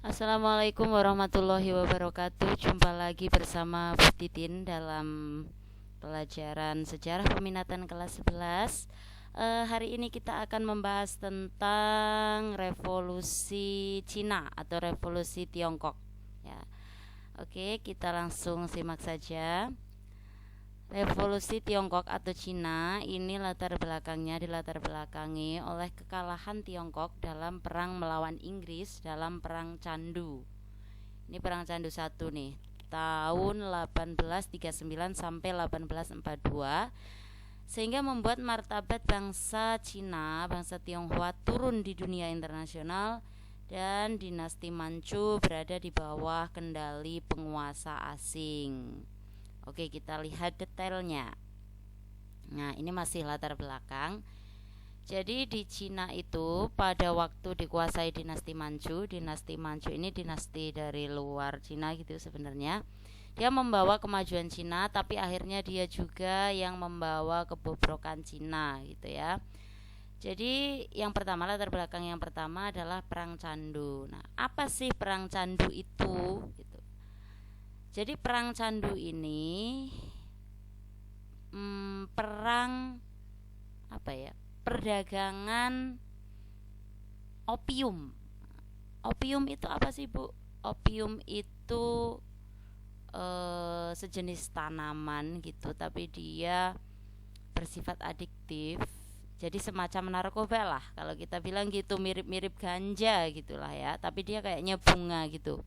Assalamualaikum warahmatullahi wabarakatuh. Jumpa lagi bersama Bu Titin dalam pelajaran sejarah peminatan kelas 11. Hari ini kita akan membahas tentang revolusi Cina atau revolusi Tiongkok ya. Oke, kita langsung simak saja. Revolusi Tiongkok atau Cina ini dilatar belakangi oleh kekalahan Tiongkok dalam perang melawan Inggris dalam perang Candu. Ini perang Candu 1 nih, tahun 1839 sampai 1842, sehingga membuat martabat bangsa Cina, bangsa Tionghoa turun di dunia internasional dan dinasti Manchu berada di bawah kendali penguasa asing. Oke, kita lihat detailnya. Nah, ini masih latar belakang. Jadi di Cina itu pada waktu dikuasai dinasti Manchu. Dinasti Manchu ini dinasti dari luar Cina gitu sebenarnya. Dia membawa kemajuan Cina, tapi akhirnya dia juga yang membawa kebobrokan Cina gitu ya. Jadi yang pertama, latar belakang yang pertama adalah perang Candu. Nah, apa sih perang Candu itu gitu. Jadi perang Candu ini perang apa ya? Perdagangan opium. Opium itu apa sih, Bu? Opium itu sejenis tanaman gitu, tapi dia bersifat adiktif. Jadi semacam narkoba lah kalau kita bilang gitu, mirip-mirip ganja gitulah ya, tapi dia kayaknya bunga gitu.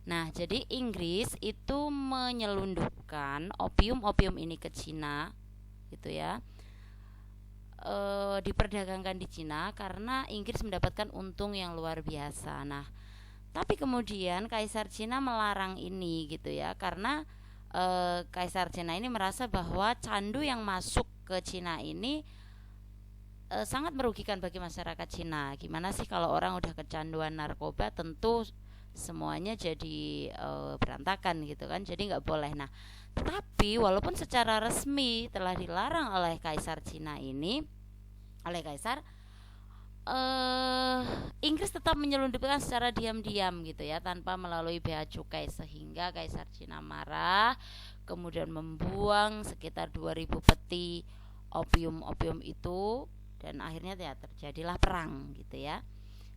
Nah, jadi Inggris itu menyelundupkan opium-opium ini ke Cina, gitu ya. Diperdagangkan di Cina karena Inggris mendapatkan untung yang luar biasa. Nah, tapi kemudian Kaisar Cina melarang ini, gitu ya, karena Kaisar Cina ini merasa bahwa candu yang masuk ke Cina ini sangat merugikan bagi masyarakat Cina. Gimana sih kalau orang udah kecanduan narkoba, tentu semuanya jadi berantakan gitu kan, jadi nggak boleh. Nah, tetapi walaupun secara resmi telah dilarang oleh Kaisar Cina ini, oleh Kaisar, Inggris tetap menyelundupkan secara diam-diam gitu ya, tanpa melalui bea cukai, sehingga Kaisar Cina marah, kemudian membuang sekitar 2000 peti opium-opium itu, dan akhirnya ya terjadilah perang gitu ya.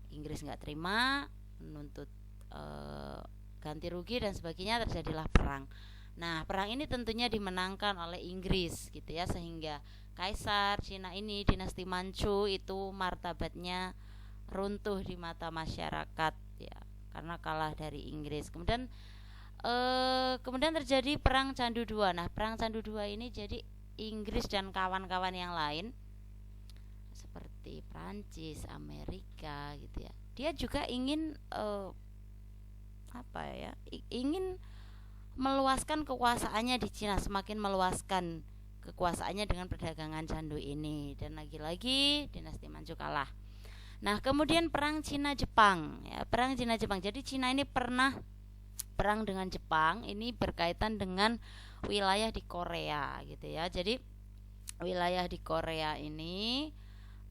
Inggris nggak terima, menuntut ganti rugi dan sebagainya, terjadilah perang. Nah, perang ini tentunya dimenangkan oleh Inggris gitu ya, sehingga Kaisar Cina ini, dinasti Manchu itu martabatnya runtuh di mata masyarakat ya, karena kalah dari Inggris. Kemudian terjadi perang Candu 2. Nah, perang Candu 2 ini jadi Inggris dan kawan-kawan yang lain seperti Prancis, Amerika gitu ya. Dia juga ingin ingin meluaskan kekuasaannya di Cina, semakin meluaskan kekuasaannya dengan perdagangan candu ini, dan lagi-lagi dinasti Manchu kalah. Nah, kemudian perang Cina Jepang ya, perang Cina Jepang. Jadi Cina ini pernah perang dengan Jepang, ini berkaitan dengan wilayah di Korea gitu ya. Jadi wilayah di Korea ini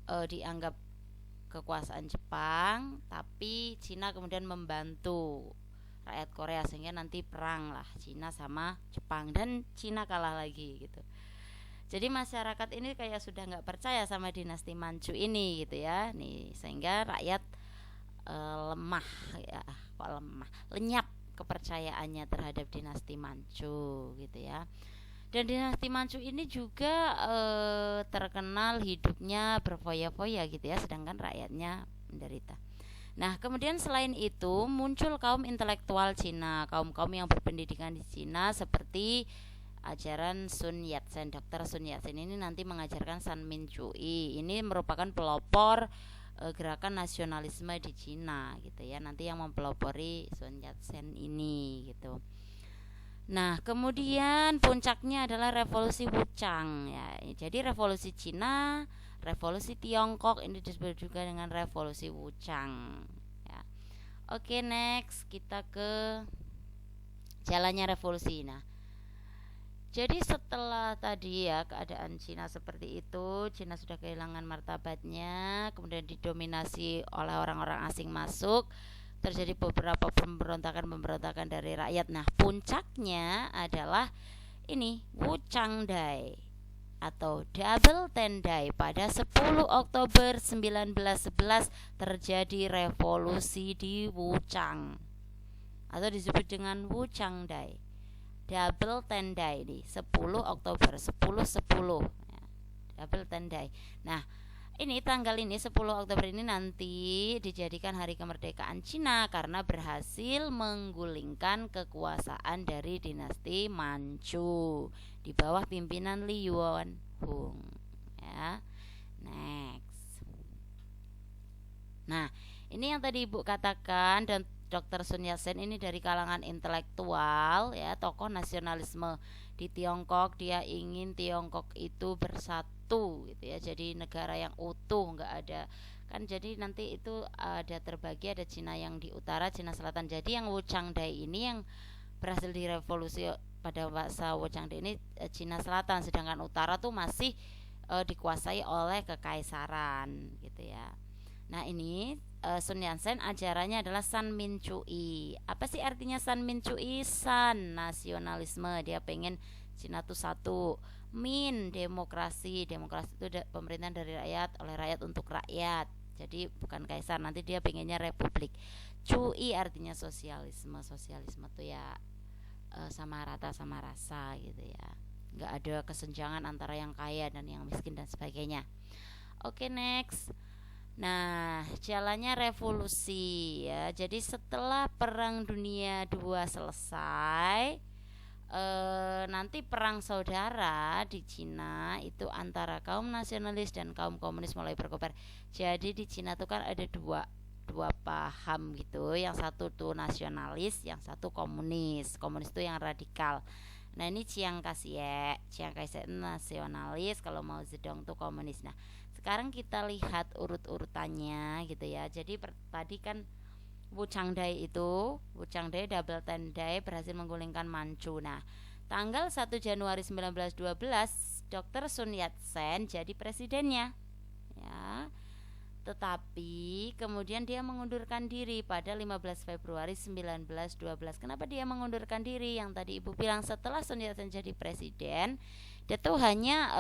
dianggap kekuasaan Jepang, tapi Cina kemudian membantu rakyat Korea, sehingga nanti perang lah Cina sama Jepang, dan Cina kalah lagi gitu. Jadi masyarakat ini kayak sudah nggak percaya sama dinasti Manchu ini gitu ya, nih, sehingga rakyat lemah ya, kok lemah, lenyap kepercayaannya terhadap dinasti Manchu gitu ya. Dan dinasti Manchu ini juga terkenal hidupnya berfoya-foya gitu ya, sedangkan rakyatnya menderita. Nah, kemudian selain itu muncul kaum intelektual Cina, kaum-kaum yang berpendidikan di Cina, seperti ajaran Sun Yat-sen. Dr. Sun Yat-sen ini nanti mengajarkan San Min Chui. Ini merupakan pelopor gerakan nasionalisme di Cina gitu ya. Nanti yang mempelopori Sun Yat-sen ini gitu. Nah, kemudian puncaknya adalah revolusi Wuchang ya. Jadi revolusi Cina, revolusi Tiongkok ini disebut juga dengan revolusi Wuchang ya. Oke, next kita ke jalannya revolusi. Nah, jadi setelah tadi ya keadaan Cina seperti itu, Cina sudah kehilangan martabatnya, kemudian didominasi oleh orang-orang asing masuk, terjadi beberapa pemberontakan dari rakyat. Nah, puncaknya adalah ini Wu Changdai atau Double Tendai. Pada 10 Oktober 1911 terjadi revolusi di Wuchang atau disebut dengan Wu Changdai. Double Tendai ini 10 Oktober 10-10 ya, Double Tendai. Nah, ini tanggal ini 10 Oktober ini nanti dijadikan hari kemerdekaan Cina karena berhasil menggulingkan kekuasaan dari dinasti Manchu di bawah pimpinan Li Yuanhong ya. Next. Nah, ini yang tadi Ibu katakan, dan Dr. Sun Yat-sen ini dari kalangan intelektual ya, tokoh nasionalisme di Tiongkok. Dia ingin Tiongkok itu bersatu gitu ya, jadi negara yang utuh, nggak ada kan, jadi nanti itu ada terbagi, ada Cina yang di utara, Cina selatan. Jadi yang Wu Changdai ini yang berhasil direvolusi pada masa Wu Changdai ini Cina selatan, sedangkan utara tuh masih dikuasai oleh kekaisaran gitu ya. Nah, ini Sun Yat-sen ajarannya adalah San Min Cui. Apa sih artinya San Min Cui? San, nasionalisme, dia pengen Cina tuh satu. Min, demokrasi. Demokrasi itu pemerintahan dari rakyat, oleh rakyat untuk rakyat. Jadi bukan kaisar, nanti dia pengennya republik. Cui artinya sosialisme. Sosialisme tuh ya sama rata sama rasa gitu ya. Nggak ada kesenjangan antara yang kaya dan yang miskin dan sebagainya. Oke, next. Nah, jalannya revolusi ya. Jadi setelah Perang Dunia II selesai, nanti perang saudara di Cina itu antara kaum nasionalis dan kaum komunis mulai berkobar. Jadi di Cina tuh kan ada dua paham gitu. Yang satu tuh nasionalis, yang satu komunis. Komunis itu yang radikal. Nah, ini Chiang Kai-shek nasionalis, kalau Mao Zedong tuh komunis. Nah, sekarang kita lihat urut-urutannya gitu ya. Jadi tadi kan Wu Changdai Double Tendai berhasil menggulingkan Manchu. Nah, tanggal 1 Januari 1912 Dr. Sun Yat-sen jadi presidennya ya. Tetapi kemudian dia mengundurkan diri pada 15 Februari 1912. Kenapa dia mengundurkan diri? Yang tadi Ibu bilang, setelah Sun Yat-sen jadi presiden, dia tuh hanya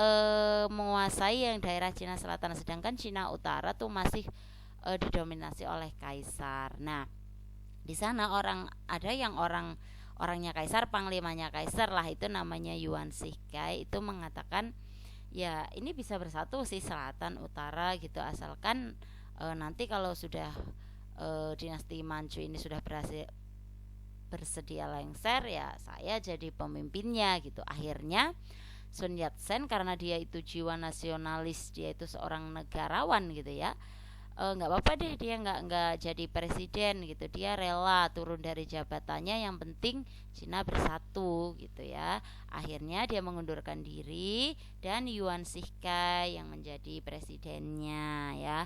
menguasai yang daerah Cina Selatan, sedangkan Cina Utara tuh masih didominasi oleh kaisar. Nah, di sana orangnya kaisar, panglimanya kaisar lah, itu namanya Yuan Shikai, itu mengatakan ya ini bisa bersatu sih selatan utara gitu, asalkan nanti kalau sudah dinasti Manchu ini sudah bersedia lengser ya saya jadi pemimpinnya gitu. Akhirnya Sun Yat-sen karena dia itu jiwa nasionalis, dia itu seorang negarawan gitu ya, nggak apa-apa deh dia nggak jadi presiden gitu, dia rela turun dari jabatannya, yang penting Cina bersatu gitu ya. Akhirnya dia mengundurkan diri dan Yuan Shikai yang menjadi presidennya ya.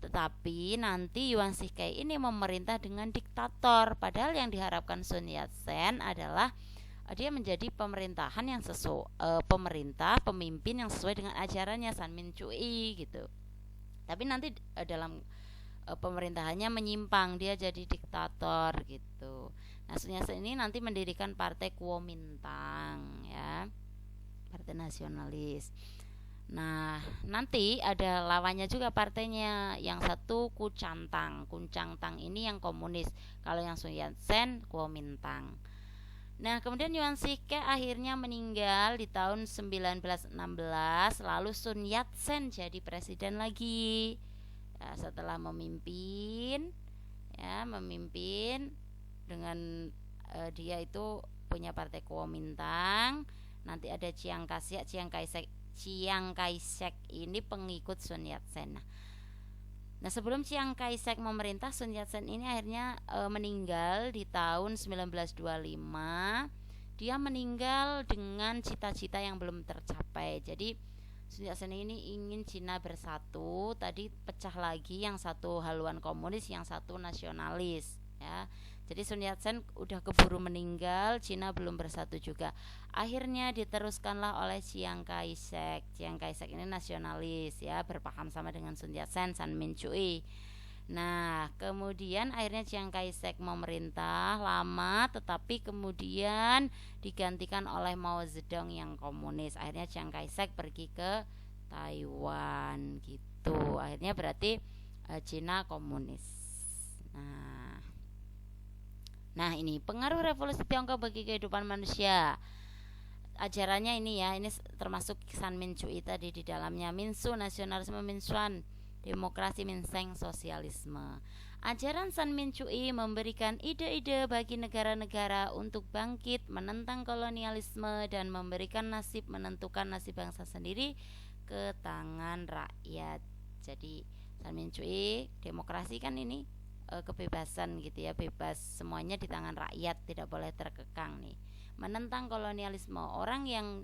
Tetapi nanti Yuan Shikai ini memerintah dengan diktator, padahal yang diharapkan Sun Yat-sen adalah dia menjadi pemimpin yang sesuai dengan ajarannya San Min Cui gitu. Tapi nanti dalam pemerintahannya menyimpang, dia jadi diktator gitu. Nah, Sun Yat-sen ini nanti mendirikan Partai Kuomintang ya, Partai Nasionalis. Nah, nanti ada lawannya juga partainya, yang satu Kuchantang ini yang komunis, kalau yang Sun Yat-sen Kuomintang. Nah, kemudian Yuan Shikai akhirnya meninggal di tahun 1916, lalu Sun Yat-sen jadi presiden lagi ya, setelah memimpin dengan dia itu punya partai Kuomintang. Nanti ada Chiang Kai-shek ini pengikut Sun Yat-sen. Nah, sebelum Chiang Kai-shek memerintah, Sun Yat-sen ini akhirnya meninggal di tahun 1925. Dia meninggal dengan cita-cita yang belum tercapai. Jadi Sun Yat-sen ini ingin Cina bersatu, tadi pecah lagi, yang satu haluan komunis, yang satu nasionalis ya. Jadi Sun Yat-sen udah keburu meninggal, Cina belum bersatu juga. Akhirnya diteruskanlah oleh Chiang Kai-shek. Chiang Kai-shek ini nasionalis ya, berpaham sama dengan Sun Yat-sen, San Min Cui. Nah, kemudian akhirnya Chiang Kai-shek memerintah lama, tetapi kemudian digantikan oleh Mao Zedong yang komunis. Akhirnya Chiang Kai-shek pergi ke Taiwan gitu. Akhirnya berarti Cina komunis. Nah, ini pengaruh revolusi Tiongkok bagi kehidupan manusia. Ajarannya ini ya, ini termasuk San Mincu tadi di dalamnya. Minsu nasionalisme, Minsuan demokrasi, Minseng sosialisme. Ajaran San Mincu memberikan ide-ide bagi negara-negara untuk bangkit menentang kolonialisme dan memberikan nasib menentukan nasib bangsa sendiri ke tangan rakyat. Jadi San Mincu demokrasi kan ini kebebasan gitu ya, bebas semuanya di tangan rakyat, tidak boleh terkekang nih. Menentang kolonialisme, orang yang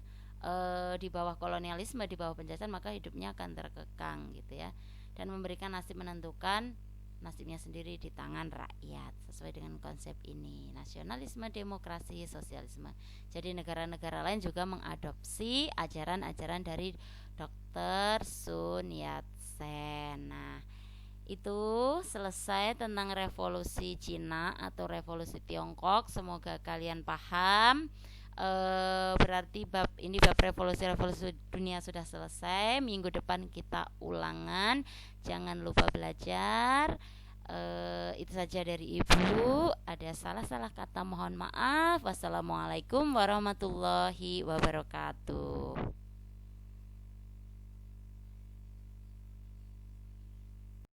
di bawah kolonialisme, di bawah penjajahan, maka hidupnya akan terkekang gitu ya, dan memberikan nasib menentukan nasibnya sendiri di tangan rakyat sesuai dengan konsep ini, nasionalisme, demokrasi, sosialisme. Jadi negara-negara lain juga mengadopsi ajaran-ajaran dari Dr. Sun Yat-sen. Nah, itu selesai tentang revolusi Cina atau revolusi Tiongkok. Semoga kalian paham. Berarti bab revolusi dunia sudah selesai. Minggu depan kita ulangan. Jangan lupa belajar. Itu saja dari Ibu. Ada salah-salah kata mohon maaf. Wassalamualaikum warahmatullahi wabarakatuh.